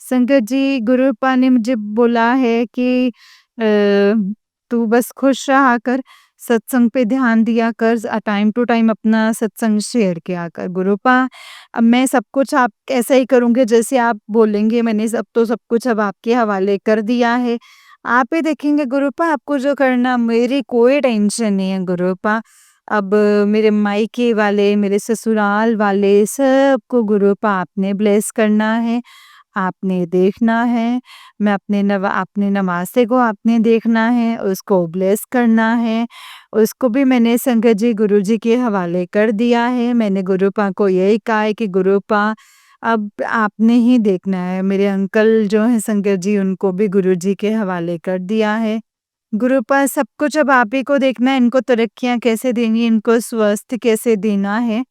संगत जी गुरुपा ने मुझे बोला है कि तू बस खुश रहा कर, सत्संग पे ध्यान दिया कर, टाइम टू टाइम अपना सत्संग शेयर किया कर गुरुपा। अब मैं सब कुछ आप ऐसा ही करूँगी जैसे आप बोलेंगे, मैंने सब कुछ अब आपके हवाले कर दिया है। आप ही देखेंगे गुरुपा आपको जो करना, मेरी कोई टेंशन नहीं है गुरुपा। अब मेरे मायके वाले, मेरे ससुराल वाले सबको गुरुपा आपने ब्लेस करना है। आपने देखना है, मैं अपने नवासे को आपने देखना है, उसको ब्लेस करना है, उसको भी मैंने संगत जी गुरुजी के हवाले कर दिया है। मैंने गुरुपा को यही कहा है कि गुरुपा अब आपने ही देखना है। मेरे अंकल जो हैं संगत जी उनको भी गुरुजी के हवाले कर दिया है। गुरुपा सब कुछ अब आप ही को देखना है, इनको तरक्कियाँ कैसे देनी है, इनको स्वस्थ कैसे देना है।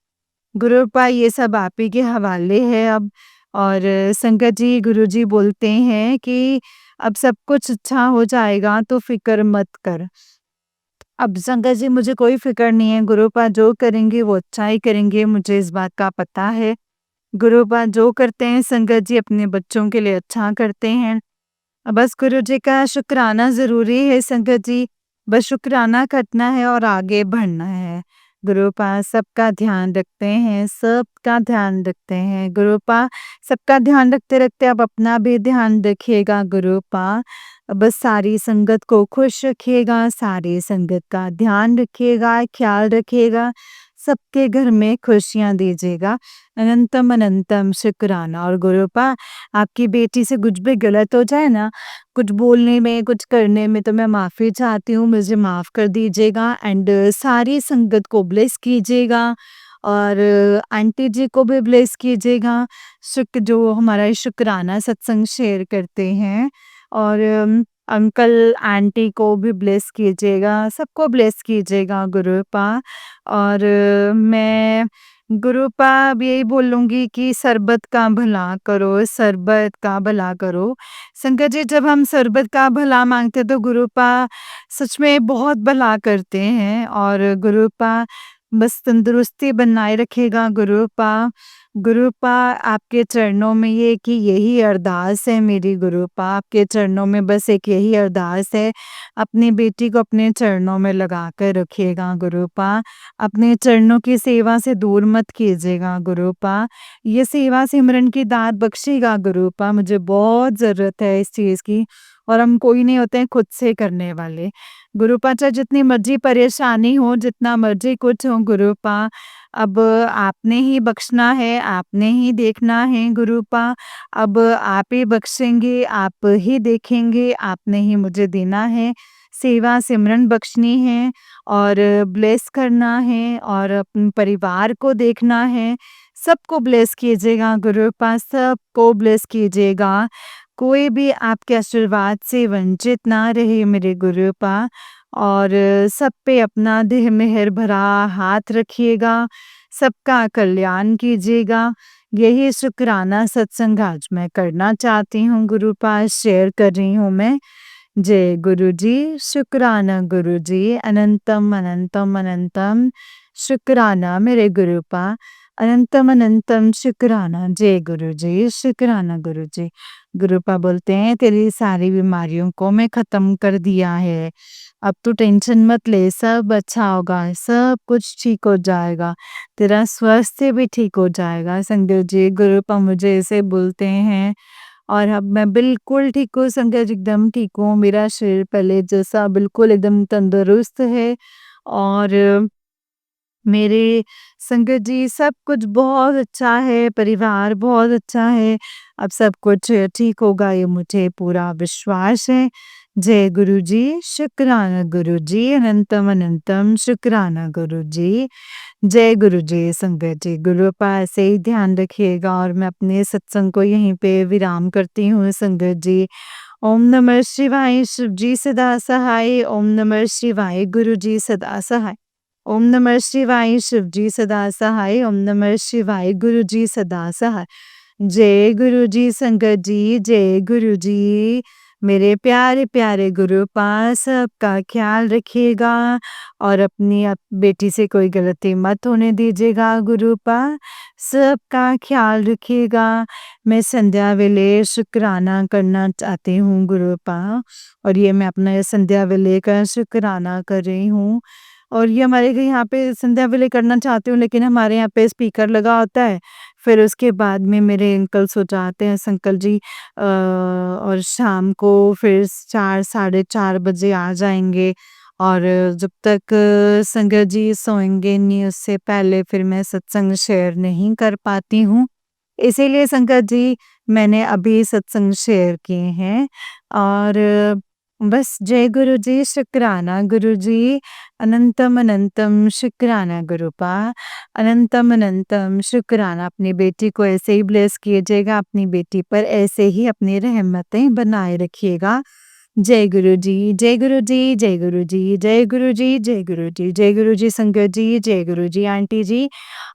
गुरुपा ये सब आप ही के हवाले है अब। और संगत जी गुरुजी बोलते हैं कि अब सब कुछ अच्छा हो जाएगा तो फ़िक्र मत कर। अब संगत जी मुझे कोई फ़िक्र नहीं है, गुरुपा जो करेंगे वो अच्छा ही करेंगे, मुझे इस बात का पता है। गुरुपा जो करते हैं संगत जी अपने बच्चों के लिए अच्छा करते हैं। बस गुरुजी का शुक्राना ज़रूरी है संगत जी, बस शुक्राना करना है और आगे बढ़ना है। गुरुपा सबका ध्यान रखते हैं, सबका ध्यान रखते हैं। गुरुपा सबका ध्यान रखते-रखते अब अपना भी ध्यान रखिएगा गुरुपा। बस सारी संगत को खुश रखिएगा, सारी संगत का ध्यान रखिएगा, ख्याल रखिएगा, सबके घर में खुशियाँ दीजिएगा। अनंतम अनंतम शुक्राना। और गुरुपा आपकी बेटी से कुछ भी गलत हो जाए ना, कुछ बोलने में, कुछ करने में तो मैं माफ़ी चाहती हूँ, मुझे माफ़ कर दीजिएगा एंड सारी संगत को ब्लेस कीजिएगा और आंटी जी को भी ब्लेस कीजिएगा, जो हमारा शुक्राना सत्संग शेयर करते हैं और अंकल आंटी को भी ब्लेस कीजिएगा, सबको ब्लेस कीजिएगा गुरुपा। और मैं गुरुपा अब यही बोलूँगी कि शरबत का भला करो, शरबत का भला करो। संगत जी जब हम शरबत का भला माँगते हैं तो गुरुपा सच में बहुत भला करते हैं और गुरुपा बस तंदुरुस्ती बनाए रखेगा गुरुपा। गुरुपा आपके चरणों में ये कि यही अरदास है मेरी गुरुपा, आपके चरणों में बस एक यही अरदास है, अपनी बेटी को अपने चरणों में लगा कर रखिएगा गुरुपा। अपने चरणों की सेवा से दूर मत कीजिएगा गुरुपा। ये सेवा सिमरन की दात बख्शिएगा गुरुपा, मुझे बहुत ज़रूरत है इस चीज़ की और हम कोई नहीं होते हैं खुद से करने वाले। गुरुपा चाहे जितनी मर्ज़ी परेशानी हो, जितना मर्ज़ी कुछ हो गुरुपा, अब आपने ही बख्शना है, आपने ही देखना है गुरुपा, अब आप ही बख्शेंगे, आप ही देखेंगे, आपने ही मुझे देना है। सेवा सिमरन बख्शनी है और ब्लेस करना है और अपने परिवार को देखना है। सबको ब्लेस कीजिएगा गुरुपा, सबको ब्लेस कीजिएगा। कोई भी आपके आशीर्वाद से वंचित ना रहे मेरे गुरुपा और सब पे अपना देह मेहर भरा हाथ रखिएगा, सबका कल्याण कीजिएगा। यही शुक्राना सत्संग आज मैं करना चाहती हूँ गुरुपा, शेयर कर रही हूँ मैं। जय गुरुजी, शुक्राना गुरुजी, अनंतम अनंतम अनंतम शुक्राना मेरे गुरुपा, अनंतम अनंतम शुक्राना। जय गुरुजी, शुक्राना गुरुजी। गुरुपा बोलते हैं तेरी सारी बीमारियों को मैं खत्म कर दिया है, अब तू टेंशन मत ले, सब अच्छा होगा, सब कुछ ठीक हो जाएगा, तेरा स्वास्थ्य भी ठीक हो जाएगा। संजय जी गुरुपा मुझे ऐसे बोलते हैं और अब मैं बिल्कुल ठीक हूँ संजय जी, एकदम ठीक हूँ। मेरा शरीर पहले जैसा बिल्कुल एकदम तंदुरुस्त है और मेरे संगत जी सब कुछ बहुत अच्छा है, परिवार बहुत अच्छा है, अब सब कुछ ठीक होगा ये मुझे पूरा विश्वास है। जय गुरुजी, शुक्राना गुरुजी, अनंतम अनंतम शुक्राना गुरुजी। जय गुरुजी संगत जी, गुरुपा ऐसे ही ध्यान रखिएगा और मैं अपने सत्संग को यहीं पे विराम करती हूँ संगत जी। ओम नमः शिवाय, शिव जी सदा सहाय, ओम नमः शिवाय, गुरु जी सदा सहाय। ओम नमः शिवाय, शिव जी सदा सहाय, ओम नमः शिवाय, गुरु जी सदा सहाय। जय गुरु जी संगत जी, जय गुरु जी। मेरे प्यारे प्यारे गुरुपा सबका ख्याल रखिएगा और अपनी बेटी से कोई गलती मत होने दीजिएगा गुरुपा, सबका ख्याल रखिएगा। मैं संध्या वेले शुक्राना करना चाहती हूँ गुरुपा और ये मैं अपना ये संध्या वेले का शुक्राना कर रही हूँ और ये हमारे घर यहाँ पे संध्या वेले करना चाहती हूँ, लेकिन हमारे यहाँ पे स्पीकर लगा होता है। फिर उसके बाद में मेरे अंकल सो जाते हैं अंकल जी और शाम को फिर 4 साढ़े 4 बजे आ जाएँगे और जब तक संगत जी सोएँगे नहीं उससे पहले फिर मैं सत्संग शेयर नहीं कर पाती हूँ। इसीलिए संगत जी मैंने अभी सत्संग शेयर किए हैं और बस जय गुरु जी, शुक्राना गुरु जी, अनंतम अनंतम शुक्राना गुरुपा, अनंतम अनंतम शुक्राना। अपनी बेटी को ऐसे ही ब्लेस कीजिएगा, अपनी बेटी पर ऐसे ही अपनी रहमतें बनाए रखिएगा। जय गुरु जी, जय गुरु जी, जय गुरु जी, जय गुरु जी, जय गुरु जी, जय गुरु जी संगत जी, जय गुरु जी आंटी जी।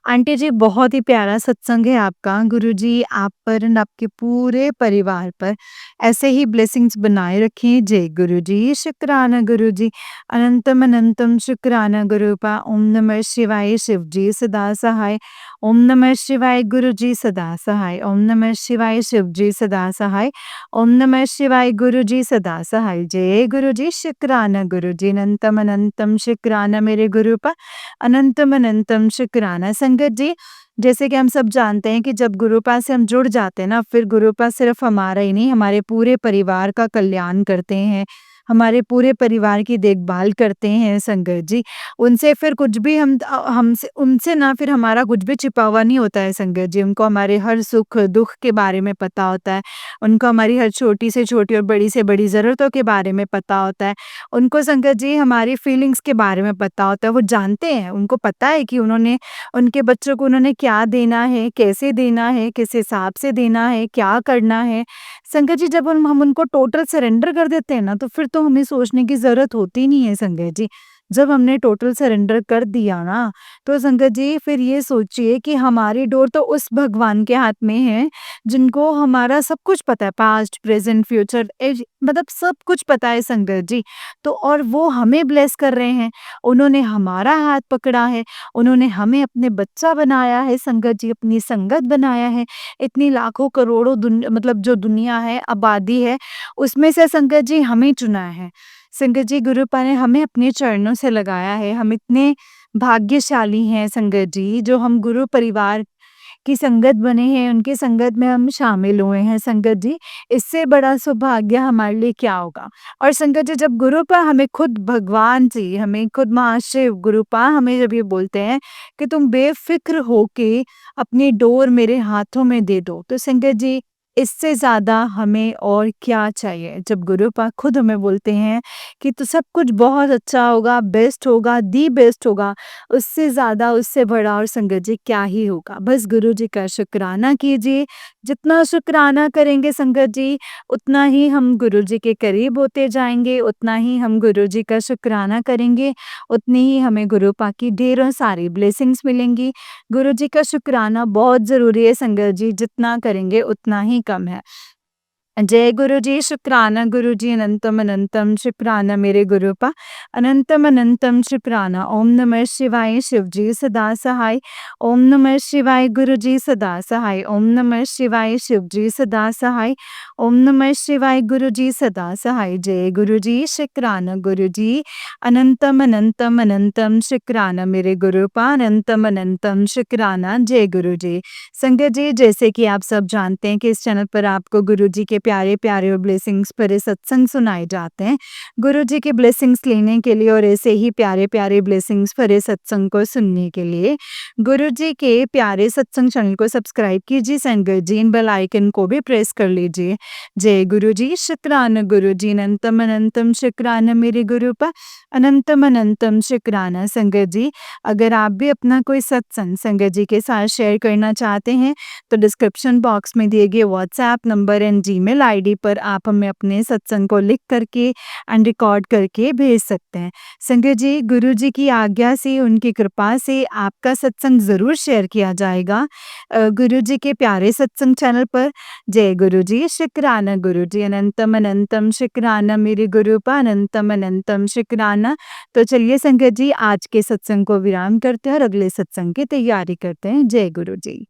आंटी जी बहुत ही प्यारा सत्संग है आपका, गुरु जी आप पर एंड आपके पूरे परिवार पर ऐसे ही ब्लेसिंग्स बनाए रखें। जय गुरु जी, शुक्राना गुरु जी, अनंतम अनंतम शुक्राना गुरुपा। ओम नमः शिवाय, शिव जी सदा सहाय। ओम नमः शिवाय, गुरु जी सदा सहाय। ओम नमः शिवाय, शिव जी सदा सहाय। ओम नमः शिवाय, गुरु जी सदा सहाय। जय गुरु जी, शुक्राना गुरु जी, अनंतम अनंतम शुक्राना मेरे गुरुपा, अनंतम अनंतम शुक्राना। संगत जी जैसे कि हम सब जानते हैं कि जब गुरुपा से हम जुड़ जाते हैं ना, फिर गुरुपा सिर्फ हमारा ही नहीं हमारे पूरे परिवार का कल्याण करते हैं, हमारे पूरे परिवार की देखभाल करते हैं संगत जी। उनसे फिर कुछ भी हमसे उनसे ना फिर हमारा कुछ भी छिपा हुआ नहीं होता है संगत जी। उनको हमारे हर सुख-दुःख के बारे में पता होता है। उनको हमारी हर छोटी से छोटी और बड़ी से बड़ी ज़रूरतों के बारे में पता होता है। उनको संगत जी हमारी फीलिंग्स के बारे में पता होता है। वो जानते हैं, उनको पता है कि उन्होंने उनके बच्चों को उन्होंने क्या देना है, कैसे देना है, किस हिसाब से देना है, क्या करना है। संगत जी जब हम उनको टोटल सरेंडर कर देते हैं ना, तो फिर तो हमें सोचने की ज़रूरत होती नहीं है संगत जी। जब हमने टोटल सरेंडर कर दिया ना, तो संगत जी फिर ये सोचिए कि हमारी डोर तो उस भगवान के हाथ में है, जिनको हमारा सब कुछ पता है, पास्ट, प्रेज़ेंट, फ्यूचर मतलब सब कुछ पता है संगत जी। तो और वो हमें ब्लेस कर रहे हैं, उन्होंने हमारा हाथ पकड़ा है, उन्होंने हमें अपने बच्चा बनाया है संगत जी, अपनी संगत बनाया है। इतनी लाखों करोड़ों मतलब जो दुनिया है, आबादी है, उसमें से संगत जी हमें चुना है। संगत जी गुरुपा ने हमें अपने चरणों से लगाया है। हम इतने भाग्यशाली हैं संगत जी, जो हम गुरु परिवार की संगत बने हैं, उनकी संगत में हम शामिल हुए हैं संगत जी, इससे बड़ा सौभाग्य हमारे लिए क्या होगा। और संगत जी जब गुरुपा हमें खुद भगवान जी, हमें खुद महाशिव गुरुपा हमें जब ये बोलते हैं कि तुम बेफ़िक्र होके अपनी डोर मेरे हाथों में दे दो, तो संगत जी इससे ज़्यादा हमें और क्या चाहिए। जब गुरुपा खुद हमें बोलते हैं कि तो सब कुछ बहुत अच्छा होगा, बेस्ट होगा, दी बेस्ट होगा, उससे ज़्यादा, उससे बड़ा और संगत जी क्या ही होगा। बस गुरु जी का शुक्राना कीजिए, जितना शुक्राना करेंगे संगत जी, उतना ही हम गुरु जी के करीब होते जाएँगे, उतना ही हम गुरु जी का शुक्राना करेंगे, उतनी ही हमें गुरुपा की ढेरों सारी ब्लेसिंग्स मिलेंगी। गुरु जी का शुक्राना बहुत ज़रूरी है संगत जी, जितना करेंगे उतना ही कम है। जय गुरु जी, शुक्राना गुरु जी, अनंतम अनंतम शुक्राना मेरे गुरुपा, अनंतम अनंतम शुक्राना। ओम नमः शिवाय शिव जी सदा सहाय, ओम नमः शिवाय गुरु जी सदा सहाय, ओम नमः शिवाय शिव जी सदा सहाय, ओम नमः शिवाय गुरु जी सदा सहाय। जय गुरु जी, शुक्राना गुरु जी, अनंतम अनंतम अनंतम शुक्राना मेरे गुरुपा, अनंतम अनंतम शुक्राना। जय गुरु जी। संगत जी जैसे कि आप सब जानते हैं कि इस चैनल पर आपको गुरु जी के प्यारे प्यारे और ब्लेसिंग्स भरे सत्संग सुनाए जाते हैं। गुरु जी की ब्लेसिंग्स लेने के लिए और ऐसे ही प्यारे प्यारे ब्लेसिंग्स भरे सत्संग को सुनने के लिए गुरु जी के प्यारे सत्संग चैनल को सब्सक्राइब कीजिए संगत जी, इन बेल आइकन को भी प्रेस कर लीजिए। जय गुरु जी, शुक्राना गुरु जी, अनंतम अनंतम शुक्राना मेरे गुरु पर, अनंतम अनंतम शुक्राना। संगत जी अगर आप भी अपना कोई सत्संग संगत जी के साथ शेयर करना चाहते हैं तो डिस्क्रिप्शन बॉक्स में दिए गए WhatsApp number and Gmail ID पर आप हमें अपने सत्संग को लिख करके एंड रिकॉर्ड करके भेज सकते हैं। संगत जी गुरु जी की आज्ञा से, उनकी कृपा से आपका सत्संग ज़रूर शेयर किया जाएगा गुरु जी के प्यारे सत्संग चैनल पर। जय गुरु जी, शुक्राना गुरु जी, अनंतम अनंतम शुक्राना मेरे गुरु पर, अनंतम अनंतम शुक्राना। तो चलिए संगत जी आज के सत्संग को विराम करते हैं और अगले सत्संग की तैयारी करते हैं। जय गुरु जी।